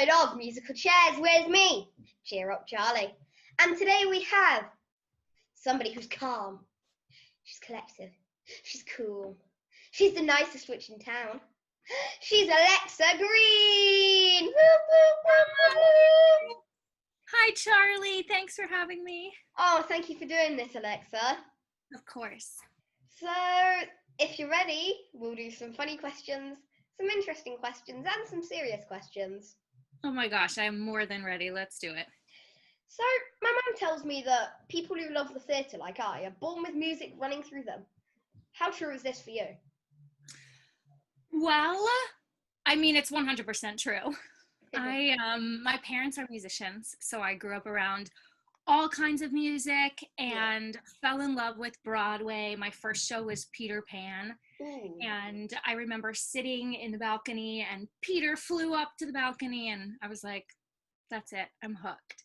episode of Musical Chairs with me, CheerUpCharlie. And today we have somebody who's calm, she's collective, she's cool, she's the nicest witch in town. She's Alexa Green! Woo, woo, woo, woo. Hi, Charlie. Thanks for having me. Oh, thank you for doing this, Alexa. Of course. So, if you're ready, we'll do some funny questions, some interesting questions, and some serious questions. Oh my gosh, I'm more than ready. Let's do it. So, my mum tells me that people who love the theatre like I are born with music running through them. How true is this for you? Well, I mean, it's 100% true. My parents are musicians, so I grew up around all kinds of music and fell in love with Broadway. My first show was Peter Pan. Ooh. And I remember sitting in the balcony and Peter flew up to the balcony and I was like, that's it, I'm hooked.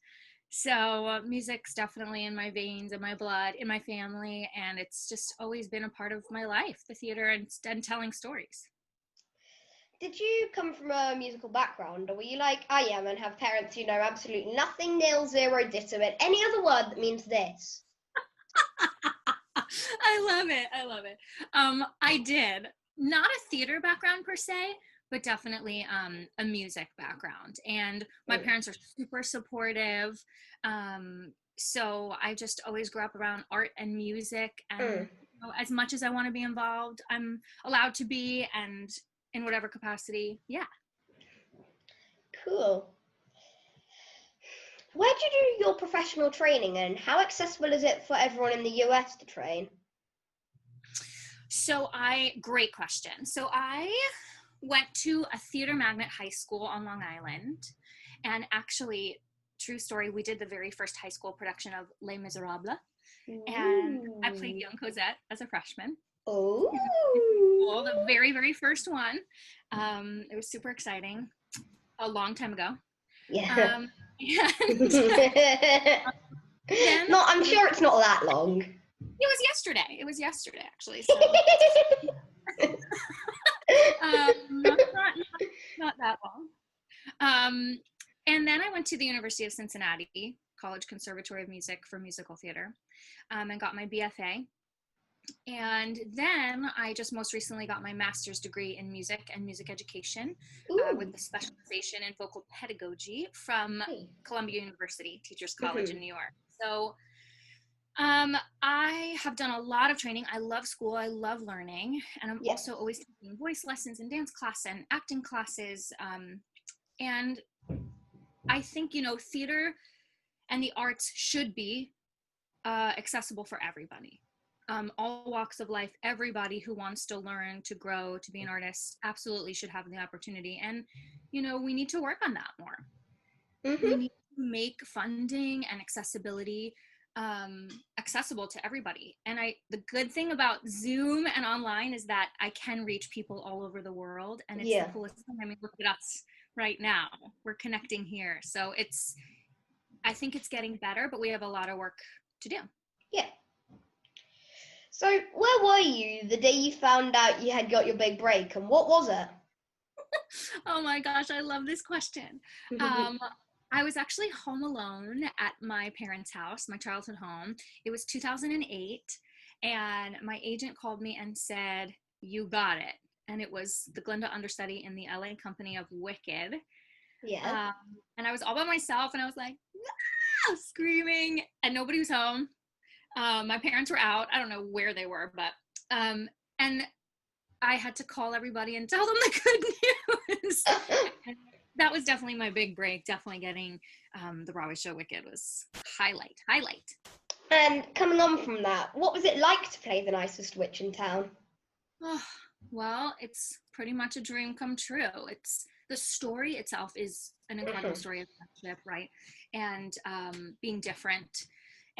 So music's definitely in my veins, in my blood, in my family, and it's just always been a part of my life, the theater and telling stories. Did you come from a musical background, or were you like I am and have parents who know absolutely nothing, nil, zero, ditto it, any other word that means this? I love it. I did. Not a theater background per se, but definitely a music background. And my parents are super supportive. So I just always grew up around art and music. And you know, as much as I want to be involved, I'm allowed to be, and in whatever capacity, yeah. Cool. Where do you do your professional training, and how accessible is it for everyone in the US to train? Great question. So I went to a theater magnet high school on Long Island, and actually, true story, we did the very first high school production of Les Miserables, and I played young Cosette as a freshman. Oh, well, the very, very first one. It was super exciting. A long time ago. Yeah. Then, no, I'm sure it's not that long. It was yesterday, actually. So. Not that long. And then I went to the University of Cincinnati College Conservatory of Music for musical theater, and got my BFA. And then I just most recently got my master's degree in music and music education with the specialization in vocal pedagogy from Columbia University Teachers College in New York. So I have done a lot of training. I love school. I love learning. And I'm also always taking voice lessons and dance class and acting classes. And I think, you know, theater and the arts should be accessible for everybody. All walks of life, everybody who wants to learn, to grow, to be an artist absolutely should have the opportunity. And, you know, we need to work on that more. We need to make funding and accessibility accessible to everybody. And the good thing about Zoom and online is that I can reach people all over the world. And it's the coolest thing. I mean, look at us right now. We're connecting here. So I think it's getting better, but we have a lot of work to do. Yeah. So, where were you the day you found out you had got your big break, and what was it? Oh my gosh, I love this question. I was actually home alone at my parents' house, my childhood home. It was 2008, and my agent called me and said, "You got it." And it was the Glinda understudy in the LA company of Wicked. Yeah. And I was all by myself, and I was like, ah! Screaming, and nobody was home. My parents were out. I don't know where they were, but, and I had to call everybody and tell them the good news. That was definitely my big break. Definitely getting the Broadway show Wicked was highlight. And coming on from that, what was it like to play the nicest witch in town? Oh, well, it's pretty much a dream come true. The story itself is an incredible story of friendship, right? And being different.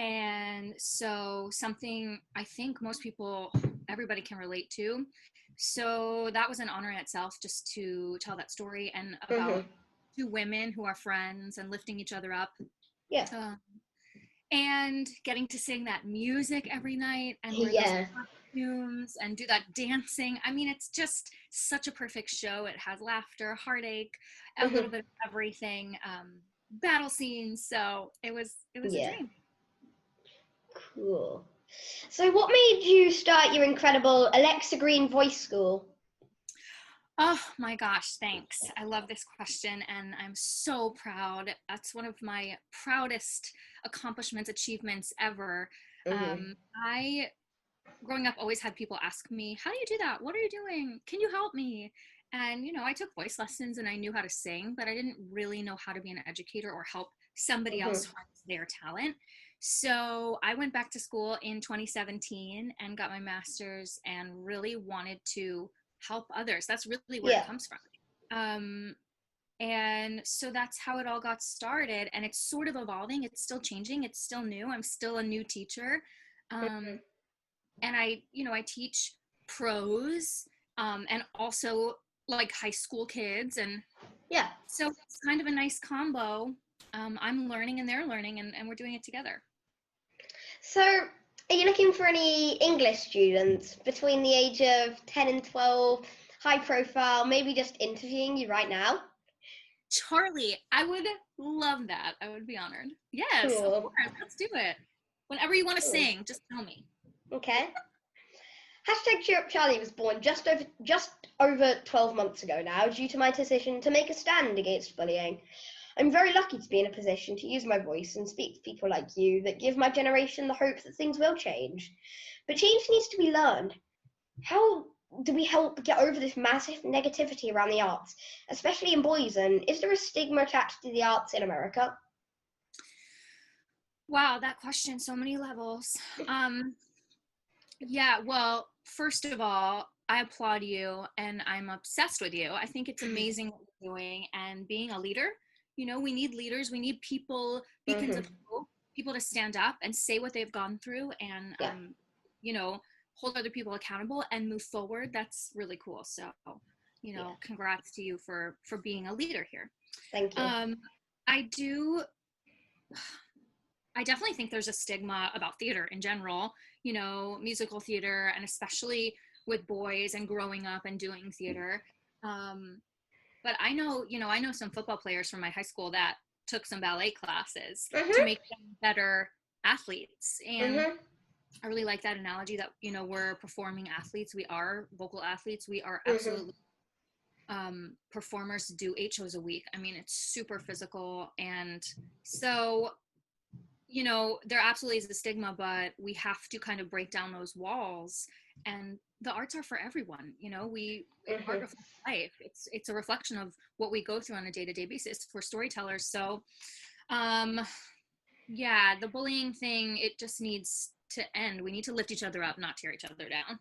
And so something I think everybody can relate to. So that was an honor in itself, just to tell that story and about two women who are friends and lifting each other up. Yeah. And getting to sing that music every night. And costumes and do that dancing. I mean, it's just such a perfect show. It has laughter, heartache, a little bit of everything, battle scenes. So it was a dream. Cool. So what made you start your incredible Alexa Green voice school? Oh my gosh, thanks. I love this question and I'm so proud. That's one of my proudest accomplishments, achievements ever. I, growing up, always had people ask me, how do you do that? What are you doing? Can you help me? And, you know, I took voice lessons and I knew how to sing, but I didn't really know how to be an educator or help somebody else harness their talent. So I went back to school in 2017 and got my master's and really wanted to help others. That's really where it comes from. And so that's how it all got started. And it's sort of evolving. It's still changing. It's still new. I'm still a new teacher. And I teach pros and also like high school kids. And so it's kind of a nice combo. I'm learning and they're learning and we're doing it together. So are you looking for any English students between the age of 10 and 12, high profile, maybe just interviewing you right now? Charlie, I would love that. I would be honored. Yes, cool. Of course. Let's do it. Whenever you want to sing, just tell me. Okay. #CheerUpCharlie was born just over 12 months ago now due to my decision to make a stand against bullying. I'm very lucky to be in a position to use my voice and speak to people like you that give my generation the hope that things will change. But change needs to be learned. How do we help get over this massive negativity around the arts, especially in boys? And is there a stigma attached to the arts in America? Wow, that question, so many levels. Yeah, well, first of all, I applaud you and I'm obsessed with you. I think it's amazing what you're doing and being a leader. You know, we need leaders. We need people, beacons of hope, people to stand up and say what they've gone through and, you know, hold other people accountable and move forward. That's really cool. So, you know, congrats to you for being a leader here. Thank you. I definitely think there's a stigma about theater in general, you know, musical theater, and especially with boys and growing up and doing theater. But I know some football players from my high school that took some ballet classes to make them better athletes. And I really like that analogy that, you know, we're performing athletes. We are vocal athletes. We are absolutely performers, do 8 shows a week. I mean, it's super physical. And so, you know, there absolutely is a stigma, but we have to kind of break down those walls. And the arts are for everyone. You know, art reflects life. It's a reflection of what we go through on a day-to-day basis for storytellers. So, yeah, the bullying thing, it just needs to end. We need to lift each other up, not tear each other down.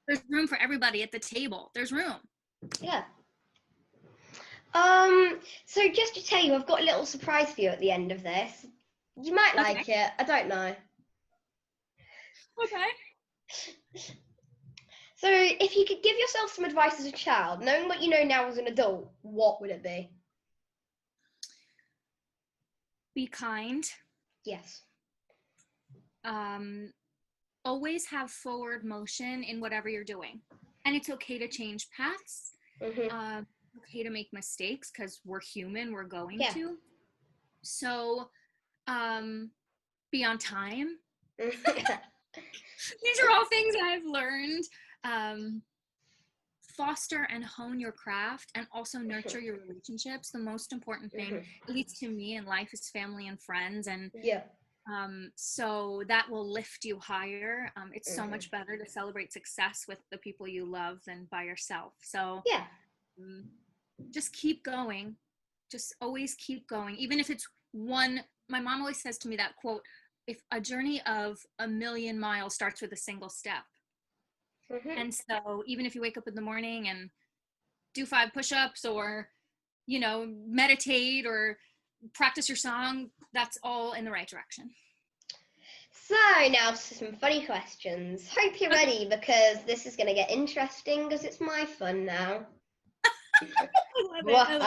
There's room for everybody at the table. There's room. Yeah. So just to tell you, I've got a little surprise for you at the end of this. You might like it. I don't know. Okay. So if you could give yourself some advice as a child, knowing what you know now as an adult, what would it be? Be kind. Yes. Always have forward motion in whatever you're doing. And it's okay to change paths. Okay to make mistakes because we're human, we're going to. So be on time. These are all things I've learned. Foster and hone your craft and also nurture your relationships. The most important thing, at least to me in life, is family and friends. And so that will lift you higher. It's so much better to celebrate success with the people you love than by yourself. So just keep going. Just always keep going. Even if it's one, my mom always says to me that quote, if a journey of 1,000,000 miles starts with a single step. And so even if you wake up in the morning and do 5 push-ups or, you know, meditate or practice your song, that's all in the right direction. So now to some funny questions. Hope you're ready because this is going to get interesting because it's my fun now. I love it.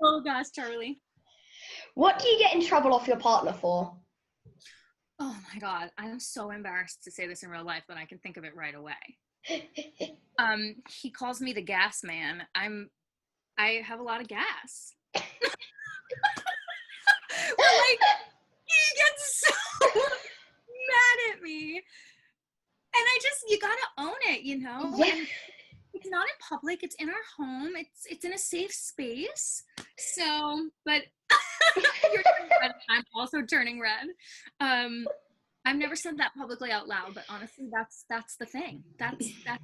Oh gosh, Charlie. What do you get in trouble off your partner for? Oh my God, I'm so embarrassed to say this in real life, but I can think of it right away. He calls me the gas man. I have a lot of gas. But like, he gets so mad at me. And you gotta own it, Yeah. And it's not in public, it's in our home, it's in a safe space. So, but you're turning red, I'm also turning red. I've never said that publicly out loud, but honestly, that's the thing. That's it.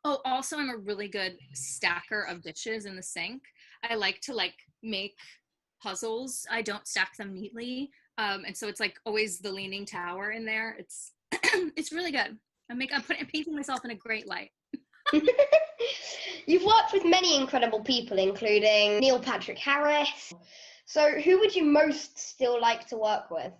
Oh, also, I'm a really good stacker of dishes in the sink. I like to make puzzles. I don't stack them neatly, and so it's like always the leaning tower in there. It's it's really good. I'm painting myself in a great light. You've worked with many incredible people, including Neil Patrick Harris. So, who would you most still like to work with?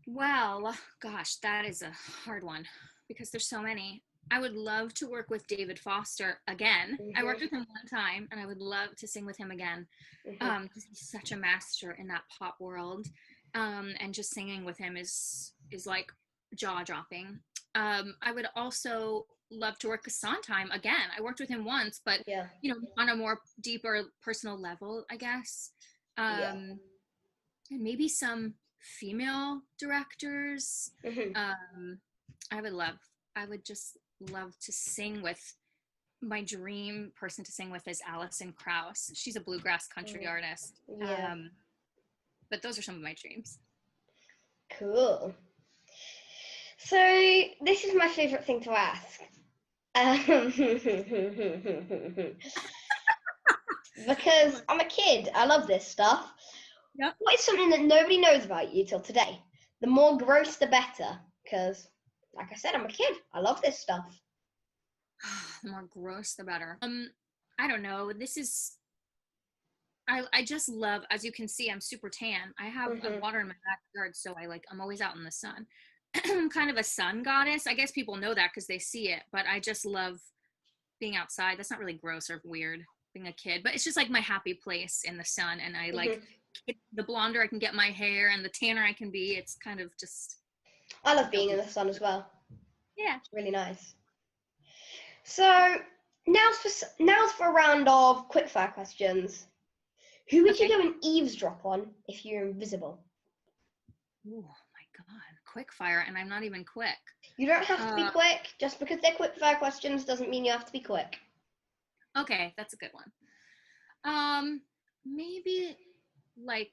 Well, gosh, that is a hard one because there's so many. I would love to work with David Foster again. Mm-hmm. I worked with him one time, and I would love to sing with him again because he's such a master in that pop world. And just singing with him is like jaw-dropping. I would also love to work with Sondheim again. I worked with him once, but on a more deeper personal level, I guess. And maybe some female directors. I would just love to sing with. My dream person to sing with is Alison Krauss. She's a bluegrass country artist. But those are some of my dreams. Cool. So this is my favorite thing to ask. Because I'm a kid, I love this stuff. Yep. What is something that nobody knows about you till today? The more gross, the better. Because, like I said, I'm a kid. I love this stuff. The more gross, the better. I don't know. This is. I just love, as you can see, I'm super tan. I have water in my backyard, so I'm always out in the sun. I'm kind of a sun goddess. I guess people know that because they see it, but I just love being outside. That's not really gross or weird, being a kid, but it's just like my happy place in the sun. And I the blonder I can get my hair and the tanner I can be. It's kind of just. I love being in the sun as well. Yeah. It's really nice. So now's for a round of quickfire questions. Who would you go and eavesdrop on if you're invisible? Oh my God, quickfire, and I'm not even quick. You don't have to be quick. Just because they're quickfire questions doesn't mean you have to be quick. Okay, that's a good one. Maybe like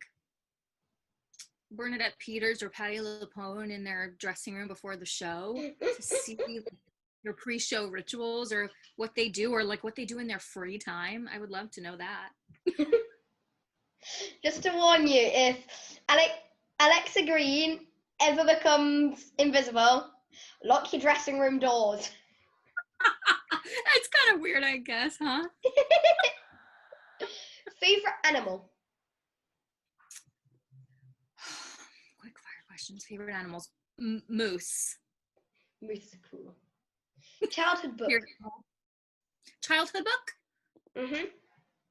Bernadette Peters or Patti LuPone in their dressing room before the show to see their pre-show rituals or what they do or what they do in their free time. I would love to know that. Just to warn you, if Alexa Green ever becomes invisible, lock your dressing room doors. That's kind of weird, I guess, huh? Favorite animal? Quick fire questions. Favorite animals? Moose. Moose is cool. Childhood book. Childhood book?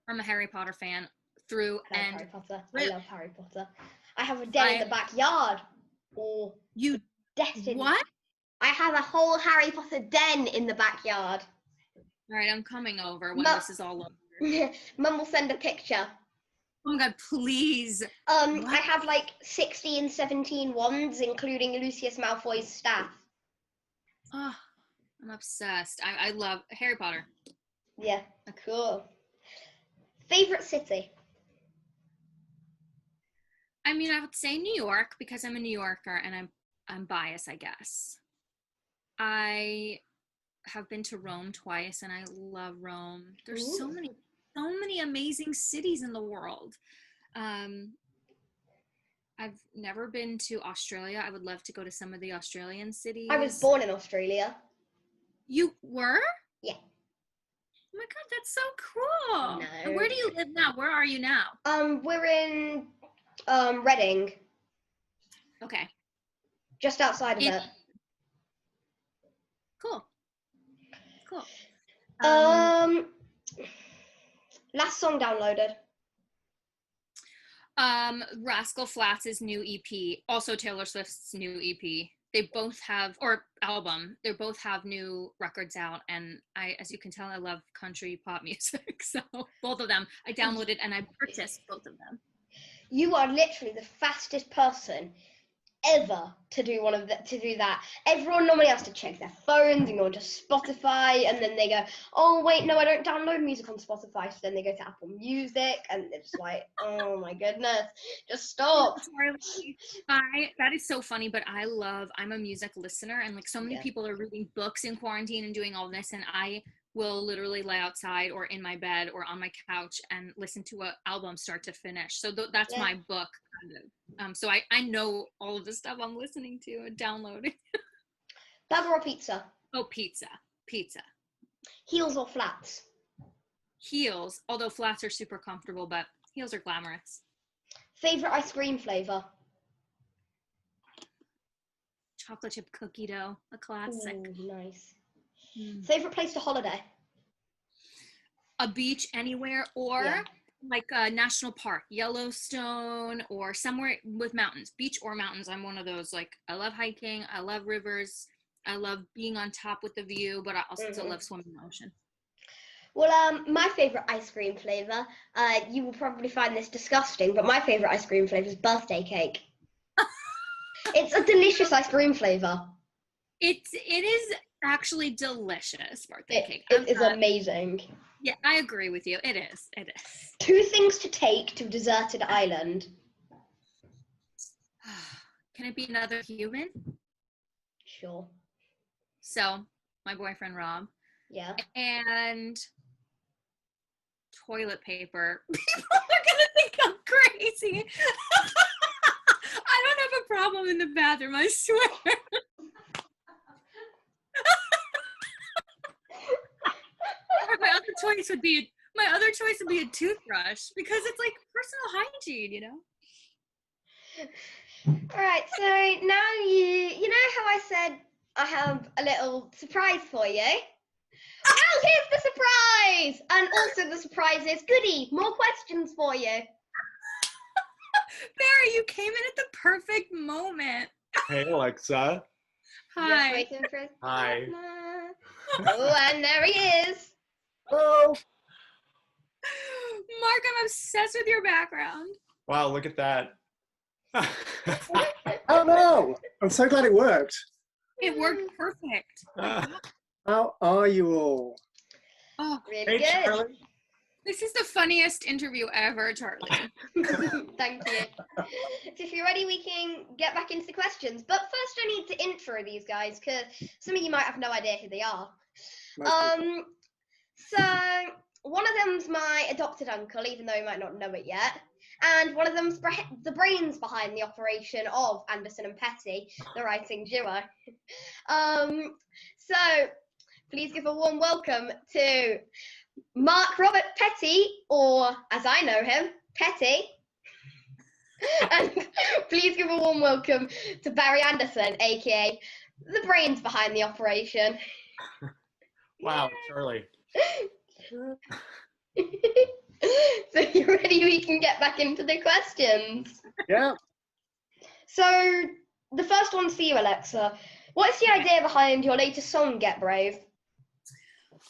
I'm a Harry Potter fan. Through and Harry Potter. I love Harry Potter. I have a den in the backyard. Or you destined. What? I have a whole Harry Potter den in the backyard. All right, I'm coming over when this is all over. Mum will send a picture. Oh my God, please. I have 60 and 17 wands, including Lucius Malfoy's staff. Oh, I'm obsessed. I love Harry Potter. Yeah, cool. Favorite city? I mean, I would say New York because I'm a New Yorker and I'm biased, I guess. I have been to Rome twice and I love Rome. There's so many amazing cities in the world. I've never been to Australia. I would love to go to some of the Australian cities. I was born in Australia. You were? Yeah. Oh my God, that's so cool. No. And where do you live now? Where are you now? We're in Reading. Okay. Just outside of it. Cool. Last song downloaded. Rascal Flatts' new EP, also Taylor Swift's new EP. They both have, or album, they both have new records out. And as you can tell, I love country pop music. So both of them, I downloaded and I purchased both of them. You are literally the fastest person ever to do that. Everyone normally has to check their phones and go to Spotify, and then they go, oh wait, no, I don't download music on Spotify. So then they go to Apple Music, and they're just like, oh my goodness, just stop. That is so funny, but I'm a music listener, and like so many people are reading books in quarantine and doing all this, and I will literally lay outside or in my bed or on my couch and listen to an album start to finish. So that's my book. So I know all of the stuff I'm listening to and downloading. Burger or pizza? Oh, pizza. Heels or flats? Heels, although flats are super comfortable, but heels are glamorous. Favorite ice cream flavor? Chocolate chip cookie dough, a classic. Ooh, nice. Favorite place to holiday? A beach anywhere, or like a national park, Yellowstone, or somewhere with mountains, beach or mountains. I'm one of those, like, I love hiking, I love rivers, I love being on top with the view, but I also love swimming in the ocean. Well, my favorite ice cream flavor, you will probably find this disgusting, but my favorite ice cream flavor is birthday cake. It's a delicious ice cream flavor. It is actually delicious, birthday cake. It is amazing. Yeah, I agree with you. It is. 2 things to take to a deserted island. Can it be another human? Sure. So, my boyfriend Rob. Yeah. And toilet paper. People are gonna think I'm crazy. I don't have a problem in the bathroom, I swear. My other choice would be a toothbrush, because it's like personal hygiene, you know? All right, so now you know how I said I have a little surprise for you? Well, here's the surprise! And also the surprise is, goody, more questions for you. Barry, you came in at the perfect moment. Hey, Alexa. Hi. Just waiting for his Hi. partner. Oh, and there he is. Oh. Mark, I'm obsessed with your background. Wow, look at that. Oh no! I'm so glad it worked. It worked perfect. How are you all? Oh, Really Hey, good. Charlie. this is the funniest interview ever, Charlie. Thank you. So if you're ready, we can get back into the questions. But first I need to intro these guys, because some of you might have no idea who they are. So one of them's my adopted uncle, even though he might not know it yet. And one of them's the brains behind the operation of Anderson and Patti, the writing duo. So please give a warm welcome to Mark Robert Petty, or as I know him, Petty. And please give a warm welcome to Barry Anderson, aka the brains behind the operation. Wow, Charlie. So you ready? We can get back into the questions. Yeah. So the first one's for you, Alexa. What's the idea behind your latest song, Get Brave?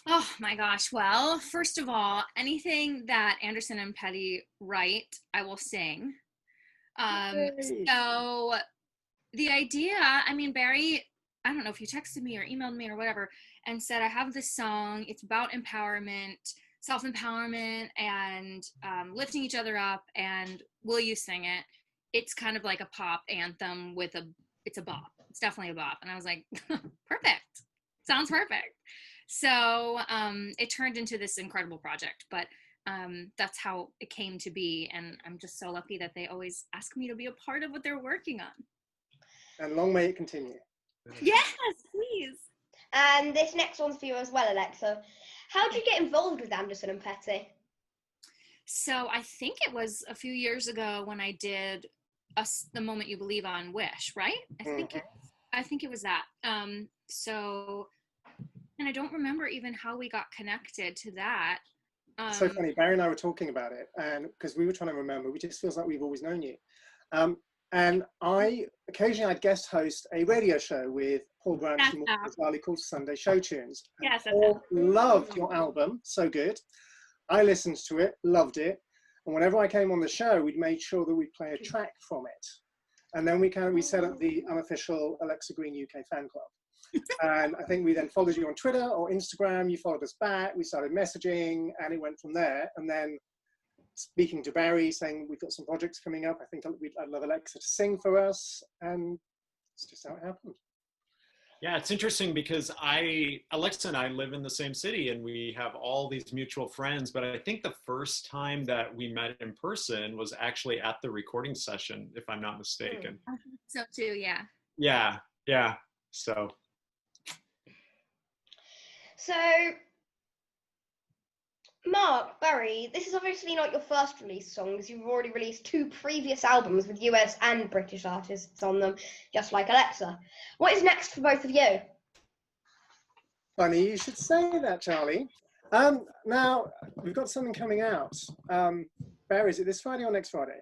Oh my gosh. Well, first of all, anything that Anderson and Patti write, I will sing. So the idea, I mean, Barry, I don't know if you texted me or emailed me or whatever, and said, I have this song. It's about empowerment, self-empowerment, and lifting each other up, and will you sing it? It's kind of like a pop anthem it's a bop. It's definitely a bop. And I was like, perfect. Sounds perfect. So it turned into this incredible project, but that's how it came to be. And I'm just so lucky that they always ask me to be a part of what they're working on. And long may it continue. Yes, please. And this next one's for you as well, Alexa. How did you get involved with Anderson and Patti? So I think it was a few years ago when I did The Moment You Believe on Wish, right? I think it was that. So, and I don't remember even how we got connected to that. So funny. Barry and I were talking about it, and because we were trying to remember, it just feels like we've always known you. And occasionally I'd guest host a radio show with Paul Branch and Charlie called Sunday Show Tunes. Yes, Paul loved your album, so good. I listened to it, loved it, and whenever I came on the show, we'd made sure that we'd play a track from it. And then we set up the unofficial Alexa Green UK fan club. And I think we then followed you on Twitter or Instagram. You followed us back. We started messaging, and it went from there. And then speaking to Barry, saying we've got some projects coming up. I think I'd love Alexa to sing for us, and it's just how it happened. Yeah, it's interesting because Alexa and I live in the same city, and we have all these mutual friends. But I think the first time that we met in person was actually at the recording session, if I'm not mistaken. So too, yeah. Yeah. So, Mark, Barry, this is obviously not your first release songs. You've already released 2 previous albums with US and British artists on them, just like Alexa. What is next for both of you? Funny you should say that, Charlie. Now, we've got something coming out. Barry, is it this Friday or next Friday?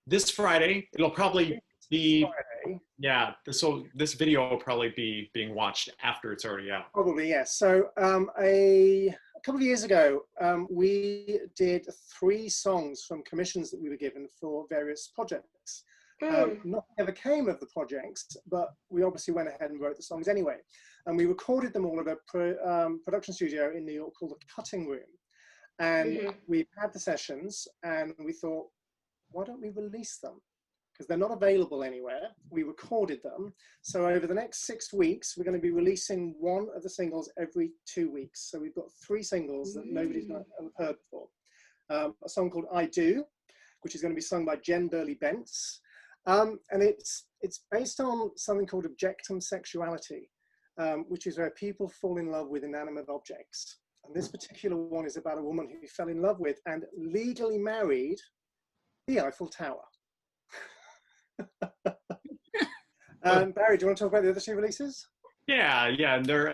This Friday. It'll probably be... Friday. Yeah, this video will probably be being watched after it's already out. Probably, yes. So a couple of years ago, we did 3 songs from commissions that we were given for various projects. Nothing ever came of the projects, but we obviously went ahead and wrote the songs anyway. And we recorded them all at a production studio in New York called The Cutting Room. And we had the sessions, and we thought, why don't we release them? Because they're not available anywhere. We recorded them. So over the next 6 weeks, we're going to be releasing one of the singles every 2 weeks. So we've got 3 singles that nobody's heard before. A song called I Do, which is going to be sung by Jen Burley-Bentz. And it's based on something called objectum sexuality, which is where people fall in love with inanimate objects. And this particular one is about a woman who fell in love with and legally married the Eiffel Tower. Barry, do you want to talk about the other 2 releases? Yeah, and there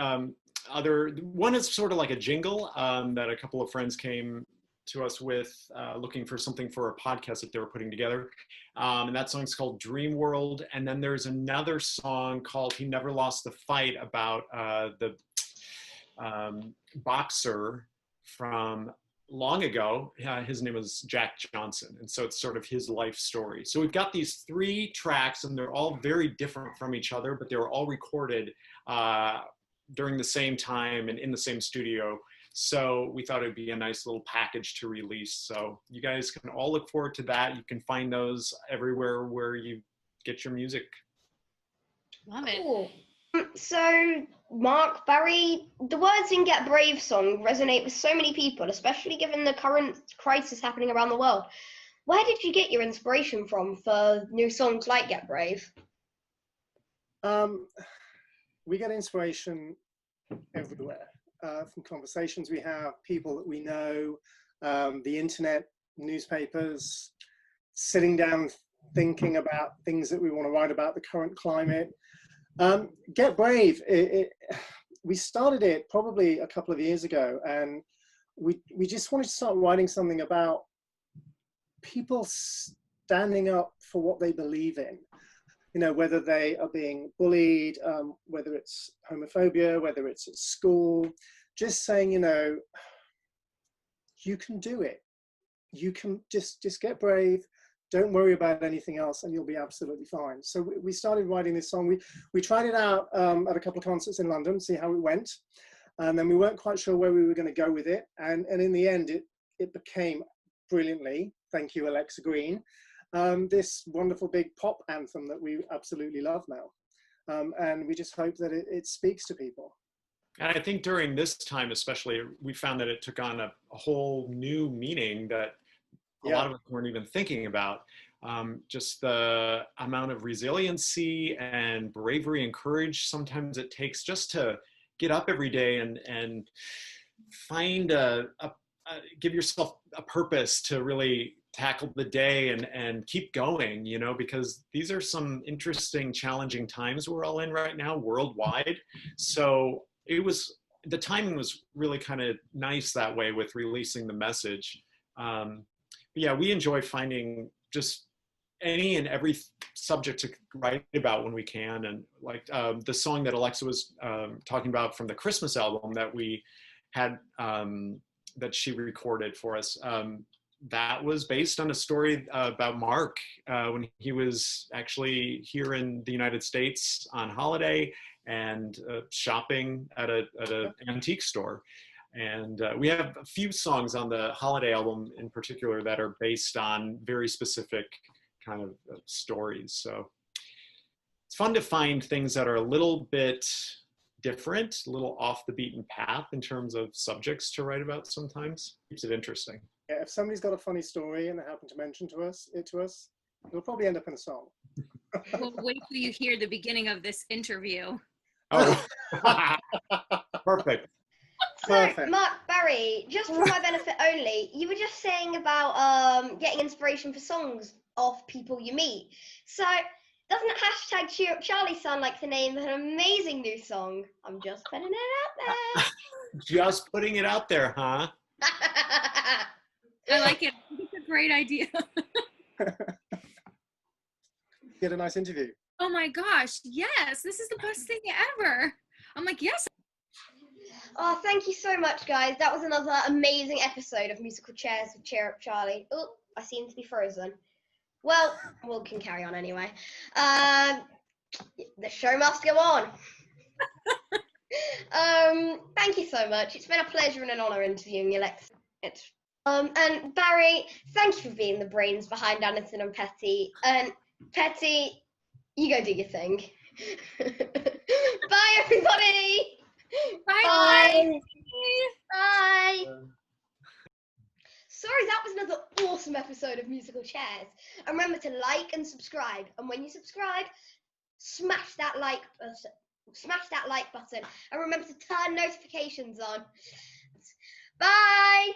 one is sort of like a jingle that a couple of friends came to us with, looking for something for a podcast that they were putting together, and that song's called Dream World. And then there's another song called He Never Lost the Fight, about the boxer from long ago. His name was Jack Johnson, and so it's sort of his life story. So we've got these 3 tracks, and they're all very different from each other, but they were all recorded during the same time and in the same studio. So we thought it'd be a nice little package to release. So you guys can all look forward to that. You can find those everywhere where you get your music. Love it. Cool. So, Mark, Barry, the words in Get Brave song resonate with so many people, especially given the current crisis happening around the world. Where did you get your inspiration from for new songs like Get Brave? We get inspiration everywhere, from conversations we have, people that we know, the internet, newspapers, sitting down thinking about things that we want to write about, the current climate. Get Brave, we started it probably a couple of years ago, and we just wanted to start writing something about people standing up for what they believe in. You know, whether they are being bullied, whether it's homophobia, whether it's at school, just saying, you know, you can do it. You can just get brave. Don't worry about anything else, and you'll be absolutely fine. So we started writing this song. We tried it out at a couple of concerts in London, see how it went. And then we weren't quite sure where we were going to go with it. And in the end, it became brilliantly, thank you, Alexa Green, this wonderful big pop anthem that we absolutely love now. And we just hope that it speaks to people. And I think during this time especially, we found that it took on a whole new meaning that a lot of us weren't even thinking about. Just the amount of resiliency and bravery and courage sometimes it takes just to get up every day and find give yourself a purpose to really tackle the day and keep going, you know, because these are some interesting, challenging times we're all in right now worldwide. So it was the timing was really kind of nice that way with releasing the message. But yeah, we enjoy finding just any and every subject to write about when we can. And like the song that Alexa was talking about from the Christmas album that we had, that she recorded for us, that was based on a story about Mark when he was actually here in the United States on holiday and shopping at an antique store. And we have a few songs on the holiday album in particular that are based on very specific kind of stories. So it's fun to find things that are a little bit different, a little off the beaten path in terms of subjects to write about sometimes. Keeps it interesting. Yeah, if somebody's got a funny story and they happen to mention it to us, it'll probably end up in a song. Well, wait till you hear the beginning of this interview. Oh, perfect. So, Mark, Barry, just for my benefit only, you were just saying about getting inspiration for songs of people you meet. So, doesn't #CheerUpCharlie sound like the name of an amazing new song? I'm just putting it out there. Just putting it out there, huh? I like it. It's a great idea. Get a nice interview. Oh my gosh, yes, this is the best thing ever. I'm like, yes. Oh, thank you so much, guys. That was another amazing episode of Musical Chairs with CheerUpCharlie. Oh, I seem to be frozen. Well, we can carry on anyway. The show must go on. Thank you so much. It's been a pleasure and an honor interviewing you, Lex. And Barry, thank you for being the brains behind Anderson and Patti. And Patti, you go do your thing. Bye, everybody. Bye. Bye. Bye. Sorry, that was another awesome episode of Musical Chairs. And remember to like and subscribe. And when you subscribe, smash that like button. And remember to turn notifications on. Bye.